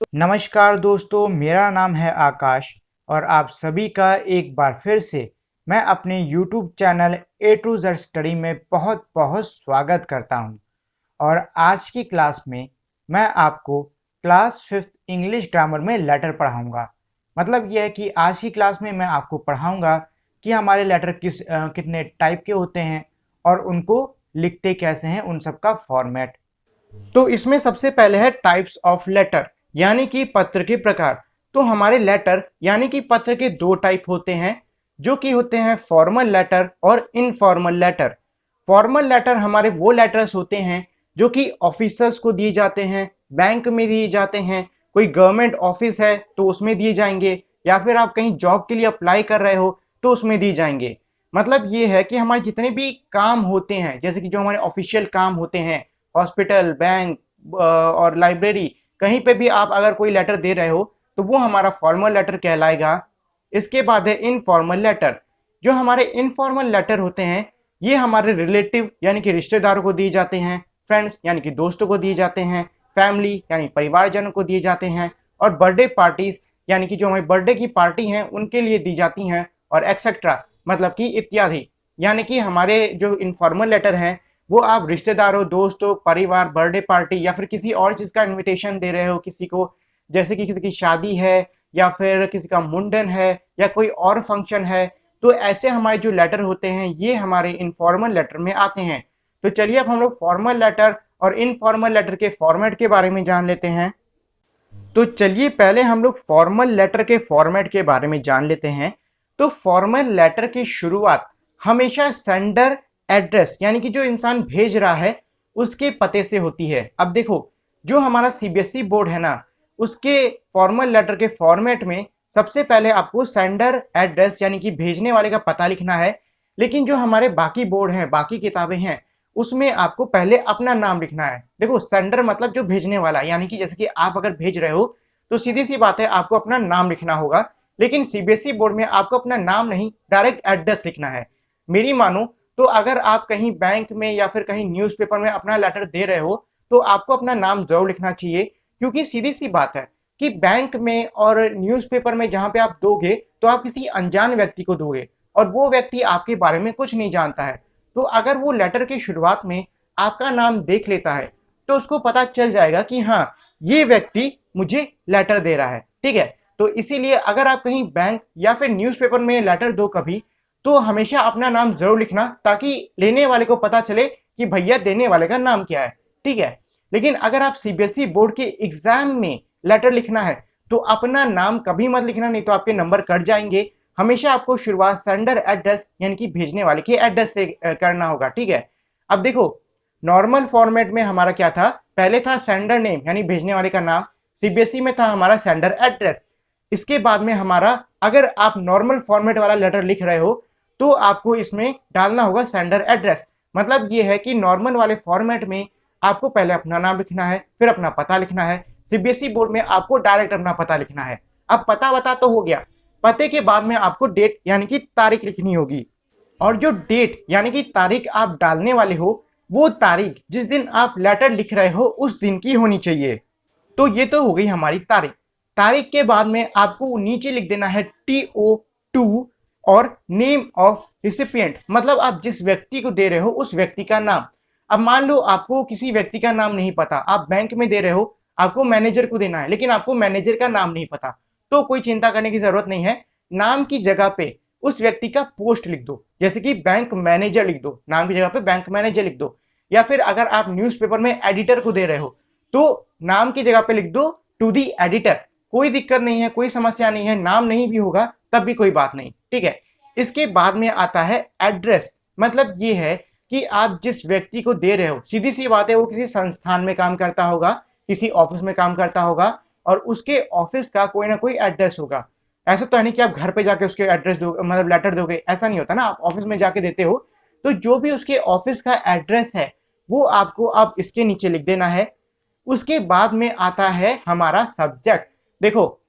नमस्कार दोस्तों, मेरा नाम है आकाश और आप सभी का एक बार फिर से मैं अपने YouTube channel A to Z study में बहुत बहुत स्वागत करता हूं। और आज की क्लास में मैं आपको क्लास 5th इंग्लिश ग्रामर में लेटर पढ़ाऊंगा। मतलब यह है कि आज की क्लास में मैं आपको पढ़ाऊंगा कि हमारे लेटर कितने टाइप के होते हैं और उनको लिखते कैसे हैं, उन सब का फॉर्मेट। तो इसमें सबसे पहले है टाइप्स ऑफ लेटर, यानी कि पत्र के प्रकार। तो हमारे लेटर यानी कि पत्र के दो टाइप होते हैं, जो कि होते हैं फॉर्मल लेटर और इनफॉर्मल लेटर। फॉर्मल लेटर हमारे वो लेटर्स होते हैं जो कि ऑफिसर्स को दिए जाते हैं, बैंक में दिए जाते हैं, कोई गवर्नमेंट ऑफिस है तो उसमें दिए जाएंगे, या फिर आप कहीं जॉब के लिए अप्लाई कर रहे हो तो उसमें दिए जाएंगे। मतलब ये है कि हमारे जितने भी काम होते हैं, जैसे कि जो हमारे ऑफिशियल काम होते हैं, हॉस्पिटल, बैंक और लाइब्रेरी, कहीं पे भी आप अगर कोई लेटर दे रहे हो तो वो हमारा फॉर्मल लेटर कहलाएगा। इसके बाद है इनफॉर्मल लेटर। जो हमारे इनफॉर्मल लेटर होते हैं ये हमारे रिलेटिव यानी कि रिश्तेदारों को दिए जाते हैं, फ्रेंड्स यानी कि दोस्तों को दिए जाते हैं, फैमिली यानी परिवारजनों को दिए जाते हैं, और बर्थडे पार्टीज यानी कि जो हमारी बर्थडे की पार्टी हैं उनके लिए दी जाती हैं, और एक्सेट्रा मतलब कि इत्यादि। यानी कि हमारे जो इनफॉर्मल लेटर हैं वो आप रिश्तेदारों, दोस्तों, परिवार, बर्थडे पार्टी या फिर किसी और चीज का इनविटेशन दे रहे हो किसी को, जैसे कि किसी की शादी है या फिर किसी का मुंडन है या कोई और फंक्शन है, तो ऐसे हमारे जो लेटर होते हैं ये हमारे इनफॉर्मल लेटर में आते हैं। तो चलिए अब हम लोग फॉर्मल लेटर और इनफॉर्मल लेटर के फॉर्मेट के बारे में जान लेते हैं। तो चलिए पहले हम लोग फॉर्मल लेटर के फॉर्मेट के बारे में जान लेते हैं। तो फॉर्मल लेटर की शुरुआत हमेशा सेंडर एड्रेस यानी कि जो इंसान भेज रहा है उसके पते से होती है। अब देखो, जो हमारा सीबीएसई बोर्ड है ना, उसके फॉर्मल लेटर के फॉर्मेट में सबसे पहले आपको सेंडर एड्रेस यानी कि भेजने वाले का पता लिखना है। लेकिन जो हमारे बाकी बोर्ड हैं, बाकी किताबें हैं, उसमें आपको पहले अपना नाम लिखना है। देखो, सेंडर मतलब जो भेजने वाला, यानी कि जैसे कि आप अगर भेज रहे हो तो सीधी सी बात है आपको अपना नाम लिखना होगा। लेकिन सीबीएसई बोर्ड में आपको अपना नाम नहीं, डायरेक्ट एड्रेस लिखना है। मेरी मानो तो अगर आप कहीं बैंक में या फिर कहीं न्यूज़पेपर में अपना लेटर दे रहे हो तो आपको अपना नाम जरूर लिखना चाहिए, क्योंकि सीधी सी बात है कि बैंक में और न्यूज़पेपर में जहां पे आप दोगे तो आप किसी अनजान व्यक्ति को दोगे और वो व्यक्ति आपके बारे में कुछ नहीं जानता है। तो अगर वो लेटर की शुरुआत में आपका नाम देख लेता है तो उसको पता चल जाएगा कि हाँ, ये व्यक्ति मुझे लेटर दे रहा है। ठीक है, तो इसीलिए अगर आप कहीं बैंक या फिर न्यूज़पेपर में लेटर दो कभी, तो हमेशा अपना नाम जरूर लिखना, ताकि लेने वाले को पता चले कि भैया देने वाले का नाम क्या है। ठीक है, लेकिन अगर आप सीबीएसई बोर्ड के एग्जाम में लेटर लिखना है तो अपना नाम कभी मत लिखना, नहीं तो आपके नंबर कट जाएंगे। हमेशा आपको शुरुआत सेंडर एड्रेस यानी कि भेजने वाले के एड्रेस से करना होगा। ठीक है, अब देखो, नॉर्मल फॉर्मेट में हमारा क्या था, पहले था सेंडर नेम यानी भेजने वाले का नाम, सीबीएसई में था हमारा सेंडर एड्रेस। इसके बाद में हमारा, अगर आप नॉर्मल फॉर्मेट वाला लेटर लिख रहे हो तो आपको इसमें डालना होगा सेंडर एड्रेस। मतलब ये है कि नॉर्मल वाले फॉर्मेट में आपको पहले अपना नाम लिखना है, फिर अपना पता लिखना है। सीबीएसई बोर्ड में आपको डायरेक्ट अपना पता लिखना है। अब पता वता तो हो गया, पते के बाद में आपको डेट यानी कि तारीख लिखनी होगी। और जो डेट यानी कि तारीख आप डालने वाले हो, वो तारीख जिस दिन आप लेटर लिख रहे हो उस दिन की होनी चाहिए। तो ये तो हो गई हमारी तारीख। तारीख के बाद में आपको नीचे लिख देना है TO2 और नेम ऑफ रिसिपिएंट, मतलब आप जिस व्यक्ति को दे रहे हो उस व्यक्ति का नाम। अब मान लो आपको किसी व्यक्ति का नाम नहीं पता, आप बैंक में दे रहे हो, आपको मैनेजर को देना है लेकिन आपको मैनेजर का नाम नहीं पता, तो कोई चिंता करने की जरूरत नहीं है। नाम की जगह पे उस व्यक्ति का पोस्ट लिख दो, जैसे कि बैंक मैनेजर लिख दो, नाम की जगह पे बैंक मैनेजर लिख दो। या फिर अगर आप न्यूज़पेपर में एडिटर को दे रहे हो तो नाम की जगह पे लिख दो टू दी एडिटर। कोई दिक्कत नहीं है, कोई समस्या नहीं है, नाम नहीं भी होगा तब भी कोई बात नहीं। ठीक है, इसके बाद में आता है एड्रेस। मतलब ये है कि आप जिस व्यक्ति को दे रहे हो, सीधी सी बात है, वो किसी संस्थान में काम करता होगा, किसी ऑफिस में काम करता होगा, और उसके ऑफिस का कोई ना कोई एड्रेस होगा। ऐसा तो है नहीं कि आप घर पे जाके उसके एड्रेस दो, मतलब लेटर दोगे, ऐसा नहीं होता ना, आप ऑफिस में जाके देते हो। तो जो भी उसके ऑफिस का एड्रेस है वो आपको अब इसके नीचे लिख देना है। उसके बाद में आता है हमारा सब्जेक्ट। देखो,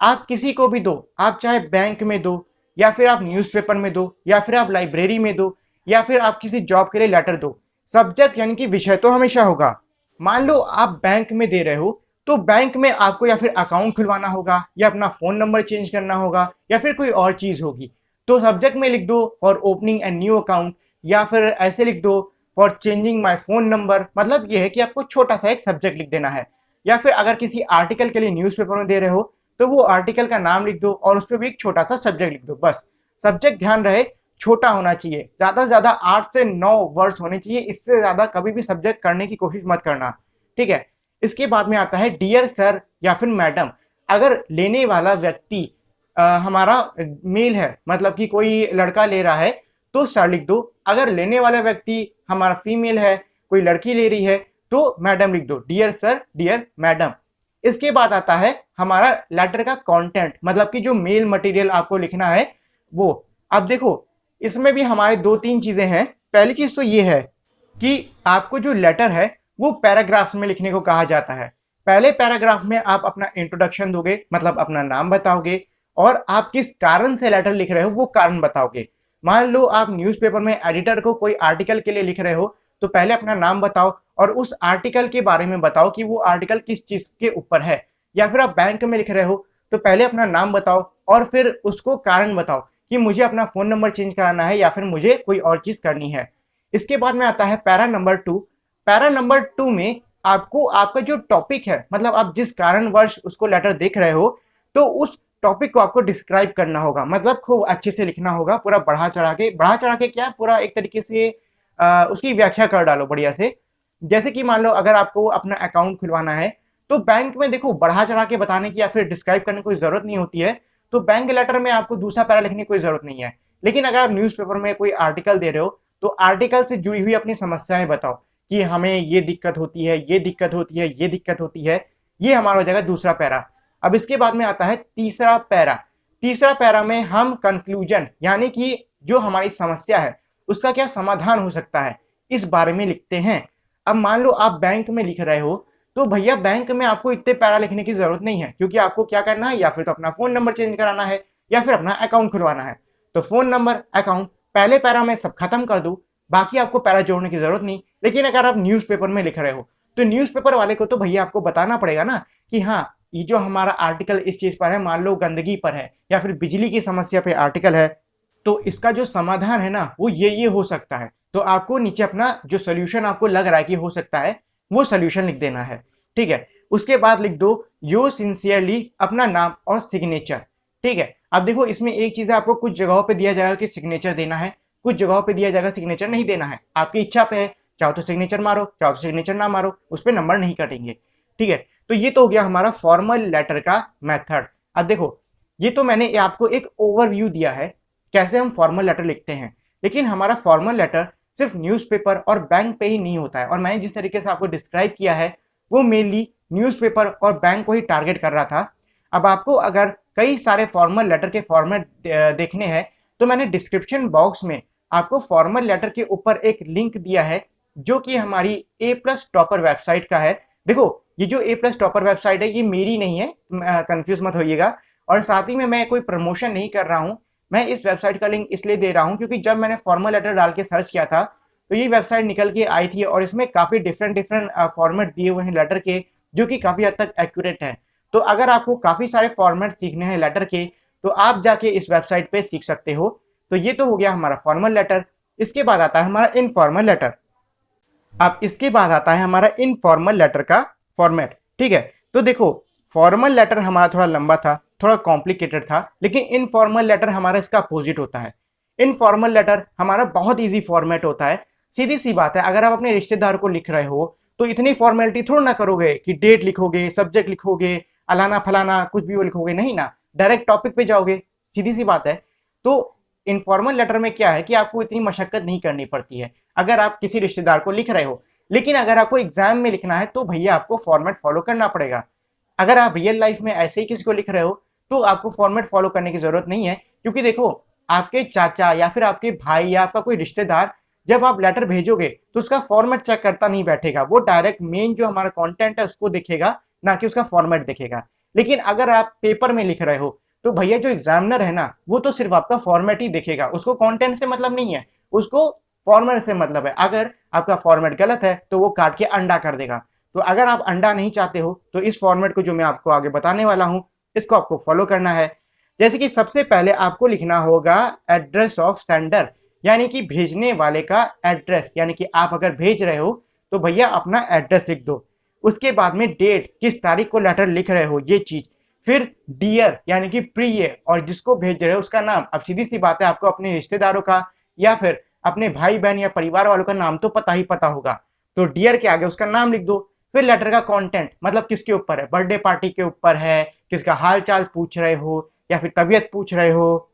आप किसी को भी दो, आप चाहे बैंक में दो या फिर आप न्यूज़पेपर में दो या फिर आप लाइब्रेरी में दो या फिर आप किसी जॉब के लिए लेटर दो, सब्जेक्ट यानी कि विषय तो हमेशा होगा। मान लो आप बैंक में दे रहे हो तो बैंक में आपको या फिर अकाउंट खुलवाना होगा या अपना फोन नंबर चेंज करना होगा या फिर कोई और चीज होगी, तो सब्जेक्ट में लिख दो for opening a new account, या फिर ऐसे लिख दो for changing my phone number. मतलब ये है कि आपको छोटा सा एक सब्जेक्ट लिख देना है। या फिर अगर किसी आर्टिकल के लिए न्यूज़पेपर में दे रहे हो तो वो आर्टिकल का नाम लिख दो और उस पर भी एक छोटा सा सब्जेक्ट लिख दो। बस सब्जेक्ट ध्यान रहे छोटा होना चाहिए, ज्यादा से ज्यादा 8 से 9 वर्ड्स होने चाहिए, इससे ज्यादा कभी भी सब्जेक्ट करने की कोशिश मत करना, ठीक है। इसके बाद में आता है डियर सर या फिर मैडम। अगर लेने वाला व्यक्ति हमारा मेल है, मतलब कि कोई लड़का ले रहा है, तो सर लिख दो। अगर लेने वाला व्यक्ति हमारा फीमेल है, कोई लड़की ले रही है, तो मैडम लिख दो, डियर सर डियर मैडम। इसके बाद आता है हमारा लेटर का कंटेंट, मतलब कि जो मेल मटेरियल आपको लिखना है वो। अब देखो इसमें भी हमारे दो तीन चीजें हैं। पहली चीज तो ये है कि आपको जो लेटर है वो पैराग्राफ्स में लिखने को कहा जाता है। पहले पैराग्राफ में आप अपना इंट्रोडक्शन दोगे, मतलब अपना नाम बताओगे और आप किस कारण से लेटर लिख रहे हो वो कारण बताओगे। मान लो आप न्यूज़पेपर में एडिटर को कोई आर्टिकल के लिए लिख रहे हो, तो पहले अपना नाम बताओ और उस आर्टिकल के बारे में बताओ कि वो आर्टिकल किस चीज के ऊपर है। या फिर आप बैंक में लिख रहे हो तो पहले अपना नाम बताओ और फिर उसको कारण बताओ कि मुझे अपना फोन नंबर चेंज कराना है या फिर मुझे कोई और चीज करनी है। इसके बाद में आता है पैरा नंबर 2। पैरा नंबर 2 में आपको आपका जो टॉपिक है, मतलब आप जिस कारणवश उसको लेटर देख रहे हो, तो उस टॉपिक को आपको डिस्क्राइब करना होगा, मतलब खूब अच्छे से लिखना होगा, पूरा बढ़ा चढ़ा के क्या, पूरा एक तरीके से उसकी व्याख्या कर डालो बढ़िया से। जैसे कि मान लो अगर आपको अपना अकाउंट खुलवाना है, तो बैंक में देखो बढ़ा चढ़ा के बताने की या फिर डिस्क्राइब करने की कोई जरूरत नहीं होती है, तो बैंक लेटर में आपको दूसरा पैरा लिखने की कोई जरूरत नहीं है। लेकिन अगर आप न्यूज़पेपर में कोई आर्टिकल दे रहे हो, तो आर्टिकल से जुड़ी हुई अपनी समस्याएं बताओ कि हमें ये दिक्कत होती है, ये दिक्कत होती है, ये दिक्कत होती है। ये हमारा हो जाएगा दूसरा पैरा। अब इसके बाद में आता है तीसरा पैरा। तीसरा पैरा में हम कंक्लूजन, यानी कि जो हमारी समस्या है उसका क्या समाधान हो सकता है, इस बारे में लिखते हैं। अब मान लो आप बैंक में लिख रहे हो, तो भैया बैंक में आपको इतने पैरा लिखने की जरूरत नहीं है, क्योंकि आपको क्या करना है, या फिर तो अपना फोन नंबर चेंज कराना है या फिर अपना अकाउंट खुलवाना है। तो फोन नंबर अकाउंट पहले पैरा में सब खत्म कर दो, बाकी आपको पैरा जोड़ने की जरूरत नहीं। लेकिन अगर आप न्यूज़पेपर में लिख रहे हो, तो न्यूज़पेपर वाले को तो भैया आपको बताना पड़ेगा ना कि हाँ, ये जो हमारा आर्टिकल इस चीज पर है, मान लो गंदगी पर है या फिर बिजली की समस्या पे आर्टिकल है, तो इसका जो समाधान है ना वो ये हो सकता है। तो आपको नीचे अपना जो सोल्यूशन आपको लग रहा है कि हो सकता है, वो सोल्यूशन लिख देना है, ठीक है। उसके बाद लिख दो योर सिंसियरली, अपना नाम और सिग्नेचर, ठीक है। अब देखो इसमें एक चीज है, आपको कुछ जगहों पे दिया जाएगा कि सिग्नेचर देना है, कुछ जगहों पे दिया जाएगा सिग्नेचर नहीं देना है, आपकी इच्छा पे है। चाहो तो सिग्नेचर मारो, चाहो तो सिग्नेचर ना मारो, उस पर नंबर नहीं कटेंगे, ठीक है। तो ये तो हो गया हमारा फॉर्मल लेटर का मेथड। अब देखो ये तो मैंने आपको एक ओवरव्यू दिया है कैसे हम फॉर्मल लेटर लिखते हैं, लेकिन हमारा फॉर्मल लेटर सिर्फ न्यूज़पेपर और बैंक पे ही नहीं होता है। और मैंने जिस तरीके से आपको डिस्क्राइब किया है वो मेनली न्यूज़पेपर और बैंक को ही टारगेट कर रहा था। अब आपको अगर कई सारे फॉर्मल लेटर के फॉर्मेट देखने हैं, तो मैंने डिस्क्रिप्शन बॉक्स में आपको फॉर्मल लेटर के ऊपर एक लिंक दिया है, जो कि हमारी ए प्लस टॉपर वेबसाइट का है। देखो ये जो ए प्लस टॉपर वेबसाइट है ये मेरी नहीं है, कंफ्यूज मत होइएगा। और साथ ही में मैं कोई प्रमोशन नहीं कर रहा हूँ, मैं इस वेबसाइट का लिंक इसलिए दे रहा हूँ क्योंकि जब मैंने फॉर्मल लेटर डाल के सर्च किया था, तो ये वेबसाइट निकल के आई थी और इसमें काफी डिफरेंट डिफरेंट फॉर्मेट दिए हुए हैं लेटर के, जो कि काफी हद तक एक्यूरेट है। तो अगर आपको काफी सारे फॉर्मेट सीखने हैं लेटर के, तो आप जाके इस वेबसाइट पे सीख सकते हो। तो ये तो हो गया हमारा फॉर्मल लेटर। इसके बाद आता है हमारा इनफॉर्मल लेटर। अब इसके बाद आता है हमारा इनफॉर्मल लेटर का फॉर्मेट, ठीक है। तो देखो फॉर्मल लेटर हमारा थोड़ा लंबा था, थोड़ा कॉम्प्लिकेटेड था, लेकिन इनफॉर्मल लेटर हमारा इसका अपोजिट होता है। इनफॉर्मल लेटर हमारा बहुत इजी फॉर्मेट होता है। सीधी सी बात है, अगर आप अपने रिश्तेदार को लिख रहे हो तो इतनी फॉर्मेलिटी थोड़ा ना करोगे कि डेट लिखोगे, सब्जेक्ट लिखोगे, अलाना फलाना कुछ भी वो लिखोगे, नहीं ना, डायरेक्ट टॉपिक पे जाओगे, सीधी सी बात है। तो इनफॉर्मल लेटर में क्या है कि आपको इतनी मशक्कत नहीं करनी पड़ती है अगर आप किसी रिश्तेदार को लिख रहे हो। लेकिन अगर आपको एग्जाम में लिखना है तो भैया आपको फॉर्मेट फॉलो करना पड़ेगा। अगर आप रियल लाइफ में ऐसे ही किसी को लिख रहे हो तो आपको फॉर्मेट फॉलो करने की जरूरत नहीं है, क्योंकि देखो आपके चाचा या फिर आपके भाई या आपका कोई रिश्तेदार जब आप लेटर भेजोगे तो उसका फॉर्मेट चेक करता नहीं बैठेगा, वो डायरेक्ट मेन जो हमारा कंटेंट है उसको देखेगा, ना कि उसका फॉर्मेट देखेगा। लेकिन अगर आप पेपर में लिख रहे हो तो भैया जो एग्जामिनर है ना वो तो सिर्फ आपका फॉर्मेट ही देखेगा, उसको कंटेंट से मतलब नहीं है, उसको फॉर्मेट से मतलब है। अगर आपका फॉर्मेट गलत है तो वो काट के अंडा कर देगा। तो अगर आप अंडा नहीं चाहते हो तो इस फॉर्मेट को जो मैं आपको आगे बताने वाला हूं इसको आपको फॉलो करना है। जैसे कि सबसे पहले आपको लिखना होगा एड्रेस ऑफ सेंडर, यानी कि भेजने वाले का एड्रेस, यानी कि आप अगर भेज रहे हो तो भैया अपना एड्रेस लिख दो। उसके बाद में डेट, किस तारीख को लेटर लिख रहे हो ये चीज, फिर डियर यानी कि प्रिय, और जिसको भेज रहे हो उसका नाम। अब सीधी सी बात है, आपको अपने रिश्तेदारों का या फिर अपने भाई बहन या परिवार वालों का नाम तो पता ही पता होगा, तो डियर के आगे उसका नाम लिख दो। फिर लेटर का कंटेंट, मतलब किसके ऊपर है, बर्थडे पार्टी के ऊपर है, किसका हाल चाल पूछ रहे हो या फिर तबीयत पूछ रहे हो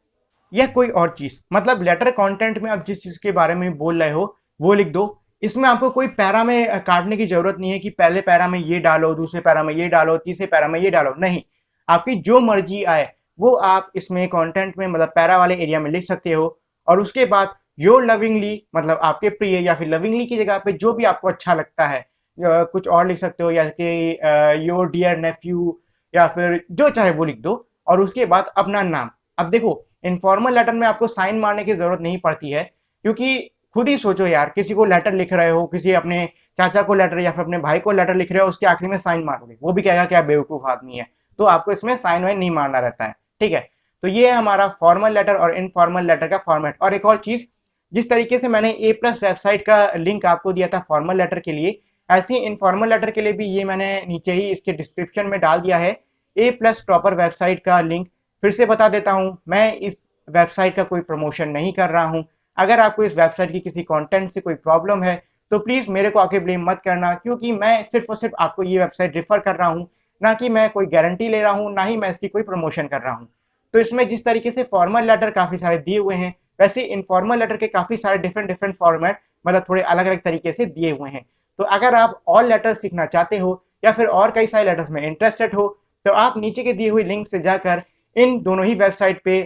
या कोई और चीज, मतलब लेटर कंटेंट में आप जिस चीज के बारे में बोल रहे हो वो लिख दो। इसमें आपको कोई पैरा में काटने की जरूरत नहीं है कि पहले पैरा में ये डालो, दूसरे पैरा में ये डालो, तीसरे पैरा में ये डालो, नहीं। आपकी जो मर्जी आए वो आप इसमें कंटेंट में, मतलब पैरा वाले एरिया में लिख सकते हो। और उसके बाद योर लविंगली, मतलब आपके प्रिय, या फिर लविंगली की जगह पे जो भी आपको अच्छा लगता है कुछ और लिख सकते हो, या कि योर डियर नेफ्यू, या फिर जो चाहे वो लिख दो। और उसके बाद अपना नाम। अब देखो, इनफॉर्मल लेटर में आपको साइन मारने की जरूरत नहीं पड़ती है, क्योंकि खुद ही सोचो यार, किसी को लेटर लिख रहे हो, किसी अपने चाचा को लेटर या फिर अपने भाई को लेटर लिख रहे हो, उसके आखिरी में साइन मारोगे, वो भी कहेगा क्या बेवकूफ आदमी है। तो आपको इसमें साइन वाइन नहीं मारना रहता है, ठीक है। तो ये है हमारा फॉर्मल लेटर और इनफॉर्मल लेटर का फॉर्मेट। और एक और चीज, जिस तरीके से मैंने ए प्लस वेबसाइट का लिंक आपको दिया था फॉर्मल लेटर के लिए, ऐसे ही इनफॉर्मल लेटर के लिए भी ये मैंने नीचे ही इसके डिस्क्रिप्शन में डाल दिया है ए प्लस प्रॉपर वेबसाइट का लिंक। फिर से बता देता हूं, मैं इस वेबसाइट का कोई प्रमोशन नहीं कर रहा हूं। अगर आपको इस वेबसाइट की किसी कंटेंट से कोई प्रॉब्लम है तो प्लीज मेरे को आके ब्लेम मत करना, क्योंकि मैं सिर्फ और सिर्फ आपको ये वेबसाइट रिफर कर रहा हूँ, ना कि मैं कोई गारंटी ले रहा हूँ, ना ही मैं इसकी कोई प्रमोशन कर रहा हूँ। तो इसमें जिस तरीके से फॉर्मल लेटर काफी सारे दिए हुए हैं, वैसे इनफॉर्मल लेटर के काफी सारे डिफरेंट डिफरेंट फॉर्मेट, मतलब थोड़े अलग अलग तरीके से दिए हुए हैं। तो अगर आप और लेटर्स सीखना चाहते हो या फिर और कई सारे लेटर्स में इंटरेस्टेड हो, तो आप नीचे के दिए हुए लिंक से जाकर इन दोनों ही वेबसाइट पे,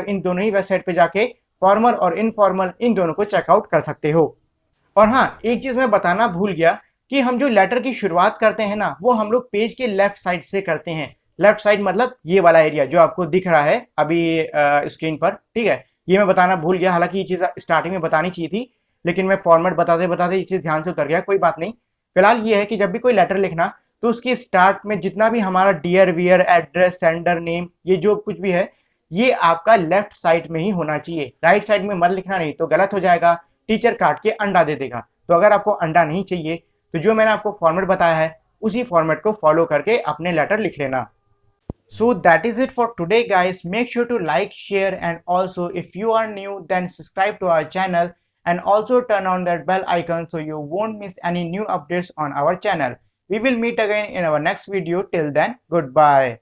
इन दोनों ही वेबसाइट पे जाके फॉर्मल और इनफॉर्मल इन दोनों को चेकआउट कर सकते हो। और हाँ, एक चीज मैं बताना भूल गया कि हम जो लेटर की शुरुआत करते हैं ना, वो हम लोग पेज के लेफ्ट साइड से करते हैं। लेफ्ट साइड मतलब ये वाला एरिया जो आपको दिख रहा है अभी स्क्रीन पर, ठीक है। ये मैं बताना भूल गया, हालांकि ये चीज स्टार्टिंग में बतानी चाहिए थी, लेकिन मैं फॉर्मेट बताते बताते ये चीज ध्यान से उतर गया, कोई बात नहीं। फिलहाल ये है कि जब भी कोई लेटर लिखना, तो उसकी स्टार्ट में जितना भी हमारा dear where address sender name ये जो कुछ भी है, ये आपका लेफ्ट साइड में ही होना चाहिए। राइट साइड में मत लिखना, नहीं तो गलत हो जाएगा, टीचर काट के अंडा दे देगा। तो अगर आपको अंडा नहीं चाहिए तो जो मैंने आपको फॉर्मेट बताया है उसी फॉर्मेट को फॉलो करके अपने लेटर लिख लेना। So that is it for today guys. Make sure to like, share, and also if you are new then subscribe to our channel and also turn on that bell icon so you won't miss any new updates on our channel. We will meet again in our next video. Till then, goodbye.